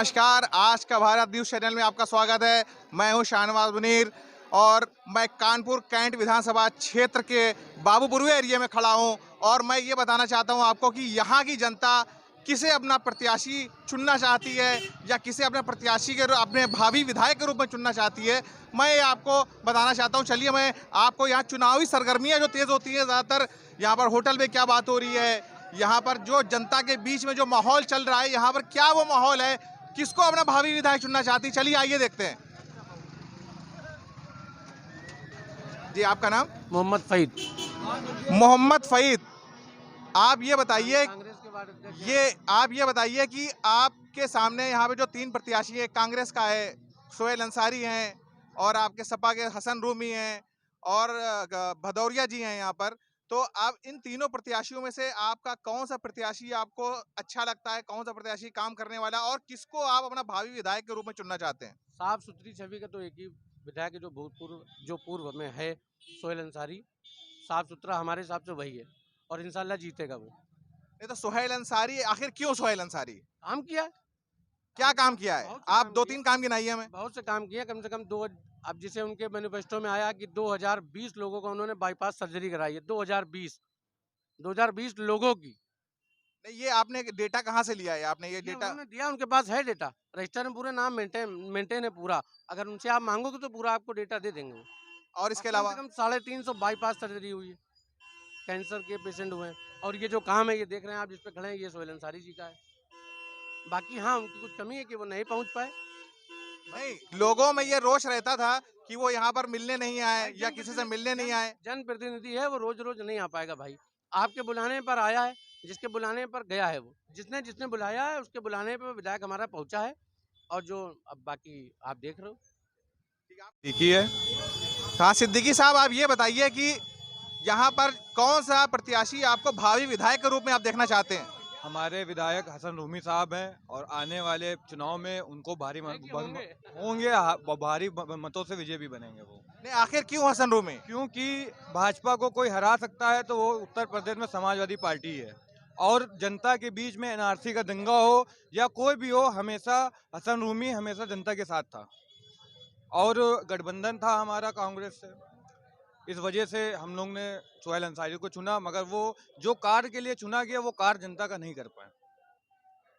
नमस्कार, आज का भारत न्यूज़ चैनल में आपका स्वागत है। मैं हूं शाहनवाज मुनीर और मैं कानपुर कैंट विधानसभा क्षेत्र के बाबूपुर एरिया में खड़ा हूं और मैं ये बताना चाहता हूं आपको कि यहां की जनता किसे अपना प्रत्याशी चुनना चाहती है या किसे अपने प्रत्याशी के अपने भावी विधायक के रूप में चुनना चाहती है, मैं ये आपको बताना चाहता हूँ। चलिए मैं आपको यहाँ चुनावी सरगर्मियाँ जो तेज़ होती हैं ज़्यादातर, यहाँ पर होटल में क्या बात हो रही है, यहाँ पर जो जनता के बीच में जो माहौल चल रहा है, यहाँ पर क्या वो माहौल है, किसको अपना भावी विधायक चुनना चाहती है। चलिए आइए देखते हैं। जी आपका नाम? मोहम्मद फ़हीद। मोहम्मद फ़हीद। आप ये बताइए, कांग्रेस के वार्ड अध्यक्ष हैं। आप ये बताइए कि आपके सामने यहाँ पे जो तीन प्रत्याशी है, कांग्रेस का है सोहेल अंसारी हैं और आपके सपा के हसन रूमी हैं और भदौरिया जी हैं यहाँ पर। तो आप इन तीनों प्रत्याशियों में से आपका कौन सा प्रत्याशी आपको अच्छा लगता है, कौन सा प्रत्याशी काम करने वाला और किसको आप अपना भावी विधायक के रूप में चुनना चाहते हैं? साफ सुथरी छवि का तो एक ही विधायक है जो पूर्व में है, सोहेल अंसारी। साफ सुथरा हमारे हिसाब से वही है और इंशाल्लाह जीतेगा वो। नहीं तो सोहेल अंसारी, आखिर क्यों सोहेल अंसारी? काम किया है, क्या काम किया है? बहुत से आप काम दो किया। तीन काम गिनाइए हमें। बहुत से काम किए, कम से कम दो। अब जैसे उनके मैनिफेस्टो में आया कि 2020 लोगों को उन्होंने बाईपास सर्जरी कराई है। 2020 लोगों की। नहीं, ये आपने डेटा कहाँ से लिया है? आपने ये ये डेटा उन्होंने दिया, उनके पास है डेटा, रजिस्टर में पूरे नाम मेंटेन है पूरा। अगर उनसे आप मांगोगे तो पूरा आपको डेटा दे देंगे वो। और और इसके कम अलावा? से कम 350 बाईपास सर्जरी हुई है, कैंसर के पेशेंट हुए हैं। और ये जो काम है, ये देख रहे हैं आप जिस पे खड़े हैं, ये सोहेल अंसारी जी का है। बाकी हाँ, उनकी कुछ कमी है कि वो नहीं पहुंच पाए। नहीं, लोगों में ये रोष रहता था कि वो यहाँ पर मिलने नहीं आए या किसी से मिलने नहीं आए। जनप्रतिनिधि है, वो रोज रोज नहीं आ पाएगा भाई। आपके बुलाने पर आया है, जिसके बुलाने पर गया है वो। जिसने जिसने बुलाया है उसके बुलाने पर विधायक हमारा पहुंचा है। और जो अब बाकी आप देख रहे हो। सिद्दीकी है। हाँ सिद्दीकी साहब, आप ये बताइए कि यहाँ पर कौन सा प्रत्याशी आपको भावी विधायक के रूप में आप देखना चाहते हैं? हमारे विधायक हसन रूमी साहब हैं और आने वाले चुनाव में उनको भारी मतों से विजय भी बनेंगे वो। नहीं, आखिर क्यों हसन रूमी? क्योंकि भाजपा को कोई हरा सकता है तो वो उत्तर प्रदेश में समाजवादी पार्टी है और जनता के बीच में एनआरसी का दंगा हो या कोई भी हो, हमेशा हसन रूमी हमेशा जनता के साथ था और गठबंधन था हमारा कांग्रेस से। इस वजह से हम लोग ने सोहेल अंसारी को चुना, मगर वो जो कार्य के लिए चुना गया वो कार्य जनता का नहीं कर पाए।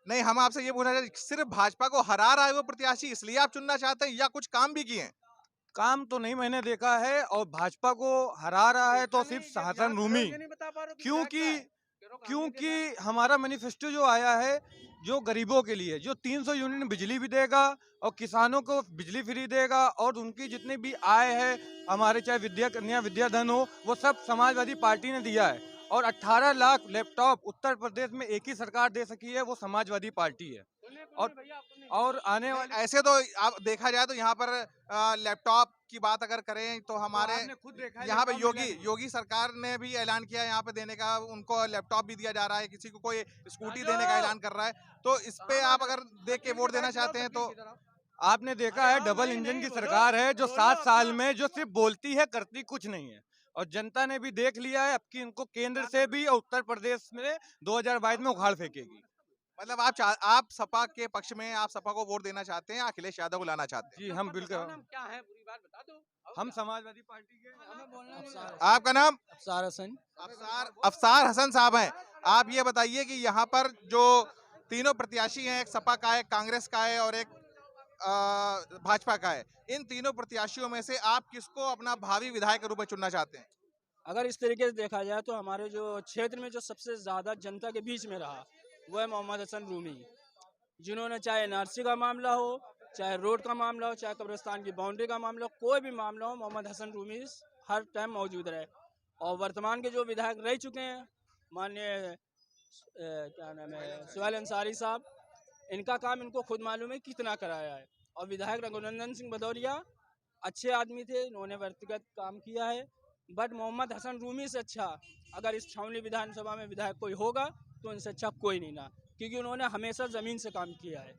नहीं, हम आपसे ये पूछना चाहते, सिर्फ भाजपा को हरा रहा है वो प्रत्याशी इसलिए आप चुनना चाहते हैं या कुछ काम भी किए हैं? काम तो नहीं मैंने देखा है और भाजपा को हरा रहा है तो सिर्फ हसन रूमी, क्योंकि क्योंकि हमारा मैनिफेस्टो जो आया है जो गरीबों के लिए, जो 300 यूनिट बिजली भी देगा और किसानों को बिजली फ्री देगा और उनकी जितनी भी आय है, हमारे चाहे विद्या कन्या विद्याधन हो, वो सब समाजवादी पार्टी ने दिया है और 18 लाख लैपटॉप उत्तर प्रदेश में एक ही सरकार दे सकी है, वो समाजवादी पार्टी है। और आने वाले ऐसे तो आप देखा जाए तो यहाँ पर लैपटॉप की बात अगर करें तो हमारे आपने खुद देखा है यहाँ पे लैपटॉप मिला नहीं। योगी सरकार ने भी ऐलान किया है यहाँ पे देने का, उनको लैपटॉप भी दिया जा रहा है, किसी को कोई स्कूटी देने का ऐलान कर रहा है। तो इस पे आप अगर देख के वोट देना चाहते हैं तो? आपने देखा है डबल इंजन की सरकार है जो 7 साल में जो सिर्फ बोलती है करती कुछ नहीं है और जनता ने भी देख लिया है अब कि इनको केंद्र से भी और उत्तर प्रदेश में 2022 में उखाड़ फेंकेगी। मतलब आप सपा के पक्ष में, आप सपा को वोट देना चाहते हैं, अखिलेश यादव को लाना चाहते हैं? जी हम बिल्कुल, क्या है पूरी बात बता दो। हम समाजवादी पार्टी के। आपका नाम? अफसार हसन। अफसार हसन साहब हैं। आप ये बताइए कि यहाँ पर जो तीनों प्रत्याशी हैं, एक सपा का है, कांग्रेस का है और एक भाजपा का है, इन तीनों प्रत्याशियों में से आप किसको अपना भावी विधायक के रूप में चुनना चाहते हैं? अगर इस तरीके से देखा जाए तो हमारे जो क्षेत्र में जो सबसे ज़्यादा जनता के बीच में रहा वो है मोहम्मद हसन रूमी, जिन्होंने चाहे एनआरसी का मामला हो, चाहे रोड का मामला हो, चाहे कब्रिस्तान की बाउंड्री का मामला हो, कोई भी मामला हो, मोहम्मद हसन रूमी हर टाइम मौजूद रहे। और वर्तमान के जो विधायक रह चुके हैं, माननीय क्या नाम है, सोहेल अंसारी साहब, इनका काम इनको खुद मालूम है कितना कराया है। और विधायक रघुनंदन सिंह भदौरिया अच्छे आदमी थे, इन्होंने व्यक्तिगत काम किया है, बट मोहम्मद हसन रूमी से अच्छा अगर इस छावनी विधानसभा में विधायक कोई होगा तो इनसे अच्छा कोई नहीं ना, क्योंकि उन्होंने हमेशा ज़मीन से काम किया है।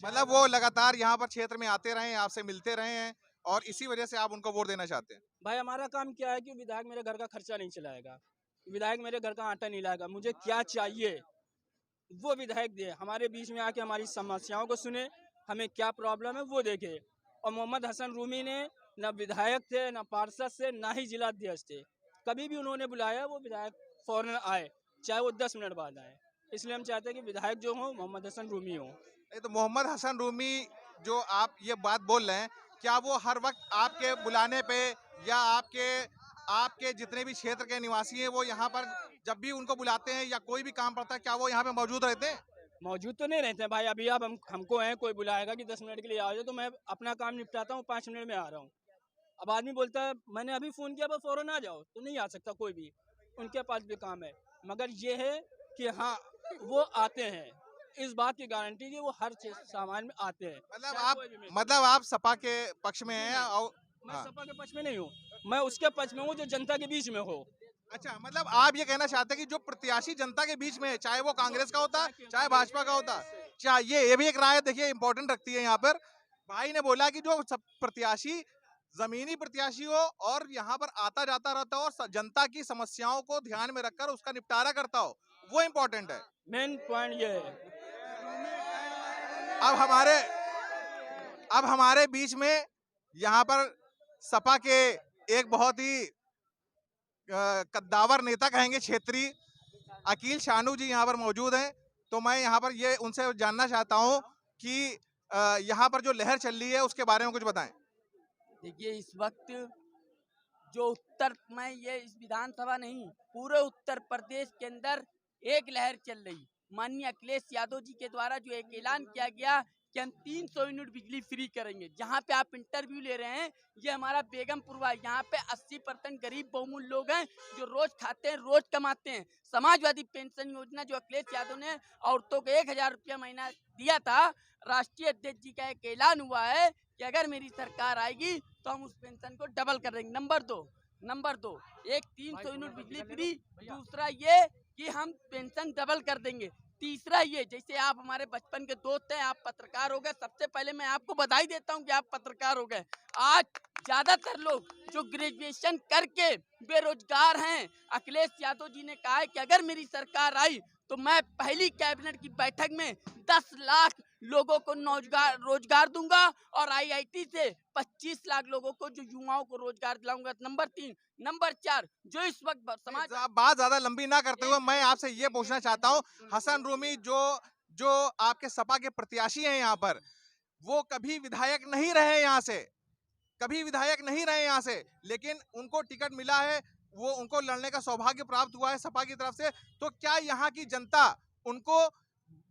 मतलब वो लगातार यहाँ पर क्षेत्र में आते रहे हैं, आपसे मिलते रहे हैं और इसी वजह से आप उनको वोट देना चाहते हैं? भाई हमारा काम क्या है कि विधायक मेरे घर का खर्चा नहीं चलाएगा, विधायक मेरे घर का आटा नहीं लाएगा, मुझे क्या चाहिए वो विधायक दे, हमारे बीच में आके हमारी समस्याओं को सुने, हमें क्या प्रॉब्लम है वो देखे। और मोहम्मद हसन रूमी ने न विधायक थे, न पार्षद से, ना ही जिलाध्यक्ष थे। कभी भी उन्होंने बुलाया वो विधायक फौरन आए, चाहे वो 10 मिनट बाद आए। इसलिए हम चाहते हैं कि विधायक जो हो मोहम्मद हसन रूमी हो। नहीं तो मोहम्मद हसन रूमी जो आप ये बात बोल रहे हैं, क्या वो हर वक्त आपके बुलाने पे या आपके आपके जितने भी क्षेत्र के निवासी हैं वो यहाँ पर जब भी उनको बुलाते हैं या कोई भी काम पड़ता है क्या वो यहाँ पे मौजूद रहते हैं? मौजूद तो नहीं रहते हैं भाई। अभी आप हमको हैं, कोई बुलाएगा कि 10 मिनट के लिए आ जाओ, तो मैं अपना काम निपटाता हूँ, 5 मिनट में आ रहा हूँ। अब आदमी बोलता है मैंने अभी फ़ोन किया, बस फ़ौरन आ जाओ, तो नहीं आ सकता कोई भी, उनके पास भी काम है। मगर ये है कि हाँ, वो आते हैं, इस बात की गारंटी कि वो हर चीज सामान में आते हैं। मतलब चाहे आप कोई भी मिल मतलब आप सपा के पक्ष में हैं और मैं हाँ। सपा के पक्ष में नहीं हूँ, मैं उसके पक्ष में हूँ जो जनता के बीच में हो। अच्छा मतलब आप ये कहना चाहते हैं कि जो प्रत्याशी जनता के बीच में है, चाहे वो कांग्रेस का होता चाहे भाजपा का होता, चाहिए ये भी एक राय देखिए इंपॉर्टेंट रखती है यहाँ पर। भाई ने बोला कि जो सब प्रत्याशी जमीनी प्रत्याशी हो और यहाँ पर आता जाता रहता हो और जनता की समस्याओं को ध्यान में रखकर उसका निपटारा करता हो, वो इम्पोर्टेंट है। मेन पॉइंट ये है। अब हमारे अब हमारे बीच में यहाँ पर सपा के एक बहुत ही कद्दावर नेता कहेंगे क्षेत्रीय अकील शानू जी यहाँ पर मौजूद हैं। तो मैं यहाँ पर ये उनसे जानना चाहता हूँ कि यहाँ पर जो लहर चल रही है उसके बारे में कुछ बताएं। देखिए इस वक्त जो उत्तर में ये इस विधानसभा नहीं पूरे उत्तर प्रदेश के अंदर एक लहर चल रही। माननीय अखिलेश यादव जी के द्वारा जो एक ऐलान किया गया कि हम 300 यूनिट बिजली फ्री करेंगे। जहाँ पे आप इंटरव्यू ले रहे हैं ये हमारा बेगमपुर है। यहाँ पे 80% गरीब बहुमूल्य लोग हैं जो रोज खाते हैं, रोज कमाते हैं। समाजवादी पेंशन योजना जो अखिलेश यादव ने औरतों को 1000 रुपया महीना दिया था, राष्ट्रीय अध्यक्ष जी का एक ऐलान हुआ है कि अगर मेरी सरकार आएगी तो हम उस पेंशन को डबल कर देंगे। नंबर दो एक 300 यूनिट बिजली फ्री, दूसरा ये कि हम पेंशन डबल कर देंगे, तीसरा ये जैसे आप हमारे बचपन के दोस्त हैं, आप पत्रकार हो गए। सबसे पहले मैं आपको बधाई देता हूं कि आप पत्रकार हो गए। आज ज्यादातर लोग जो ग्रेजुएशन करके बेरोजगार हैं, अखिलेश यादव जी ने कहा है कि अगर मेरी सरकार आई तो मैं पहली कैबिनेट की बैठक में 10 लाख लोगों को रोजगार दूंगा और आईआईटी से 25 लाख लोगों को जो युवाओं को रोजगार दिलाऊंगा। नंबर 3, नंबर 4 जो इस वक्त समाज बात ज्यादा लंबी ना करते हुए मैं आपसे ये पूछना चाहता हूँ, हसन रूमी जो आपके सपा के प्रत्याशी हैं यहाँ पर, वो कभी विधायक नहीं रहे यहाँ से, कभी विधायक नहीं रहे यहाँ से, लेकिन उनको टिकट मिला है, वो उनको लड़ने का सौभाग्य प्राप्त हुआ है सपा की तरफ से। तो क्या यहाँ की जनता उनको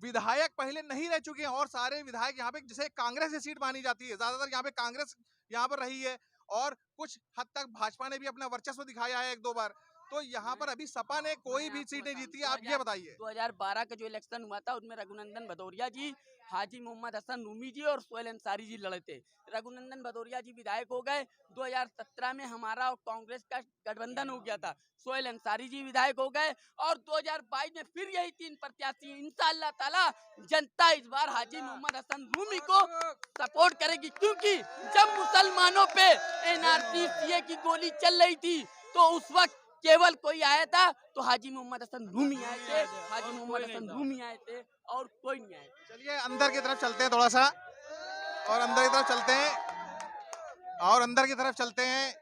विधायक पहले नहीं रह चुके हैं और सारे विधायक यहाँ पे जैसे कांग्रेस से सीट मानी जाती है, ज्यादातर यहाँ पे कांग्रेस यहाँ पर रही है और कुछ हद तक भाजपा ने भी अपना वर्चस्व दिखाया है 1-2 बार, तो यहाँ पर अभी सपा ने कोई भी सीट नहीं जीती है। आप ये बताइए 2012 का जो इलेक्शन हुआ था उसमें रघुनंदन भदौरिया जी, हाजी मोहम्मद हसन रूमी जी और सोहेल अंसारी जी लड़े थे। रघुनंदन भदौरिया जी विधायक हो गए। 2017 में हमारा और कांग्रेस का गठबंधन हो गया था, सोहेल अंसारी जी विधायक हो गए और 2022 में फिर यही 3 प्रत्याशी। इंशाअल्लाह ताला जनता इस बार हाजी मोहम्मद हसन रूमी को सपोर्ट करेगी, क्योंकि जब मुसलमानों पे एनआरसी सीए की गोली चल रही थी तो उस वक्त केवल कोई आया था तो हाजी मोहम्मद हसन रूमी आए थे, हाजी मोहम्मद हसन रूमी आए थे और कोई नहीं आए। चलिए अंदर की तरफ चलते हैं थोड़ा सा, और अंदर की तरफ चलते हैं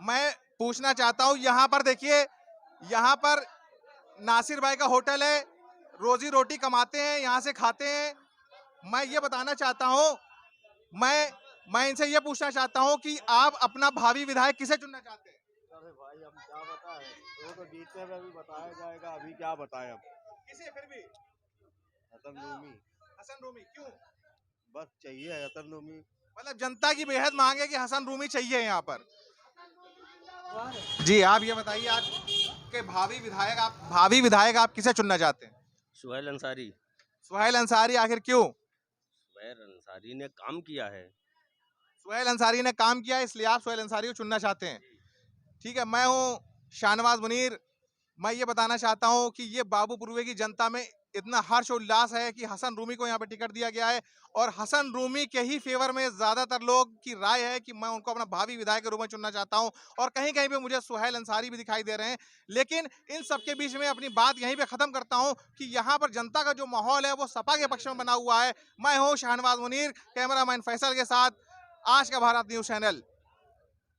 मैं पूछना चाहता हूँ यहाँ पर देखिए, यहाँ पर नासिर भाई का होटल है, रोजी रोटी कमाते हैं, यहाँ से खाते हैं। मैं ये बताना चाहता हूँ, मैं इनसे ये पूछना चाहता हूँ कि आप अपना भावी विधायक किसे चुनना चाहते हैं? अरे भाई हम क्या बताएं, वो तो जीतने में भी बताया जाएगा, अभी क्या बताएं हम। किसे फिर भी? हसन रूमी। हसन रूमी क्यों? बस चाहिए हसन रूमी। मतलब जनता की बेहद मांग है कि हसन रूमी चाहिए यहाँ पर। जी आप ये बताइए, आज के भावी विधायक आप किसे चुनना चाहते हैं? सुहेल अंसारी। सुहेल अंसारी, आखिर क्यों? सुहेल अंसारी ने काम किया है। सुहेल अंसारी ने काम किया है इसलिए आप सुहेल अंसारी को चुनना चाहते हैं। ठीक है, मैं हूँ शाहनवाज मुनीर, मैं ये बताना चाहता हूं कि ये बाबूपुरवे की जनता में इतना हर्ष उल्लास है कि हसन रूमी को यहाँ पे टिकट दिया गया है और हसन रूमी के ही फेवर में ज्यादातर लोग की राय है कि मैं उनको अपना भावी विधायक के रूप में चुनना चाहता हूं। और कहीं कहीं पे मुझे सुहेल अंसारी भी दिखाई दे रहे हैं। लेकिन इन सबके बीच में अपनी बात यहीं पे खत्म करता हूं कि यहाँ पर जनता का जो माहौल है वो सपा के पक्ष में बना हुआ है। मैं हूँ शाहनवाज मुनीर, कैमरामैन फैसल के साथ आज का भारत न्यूज चैनल।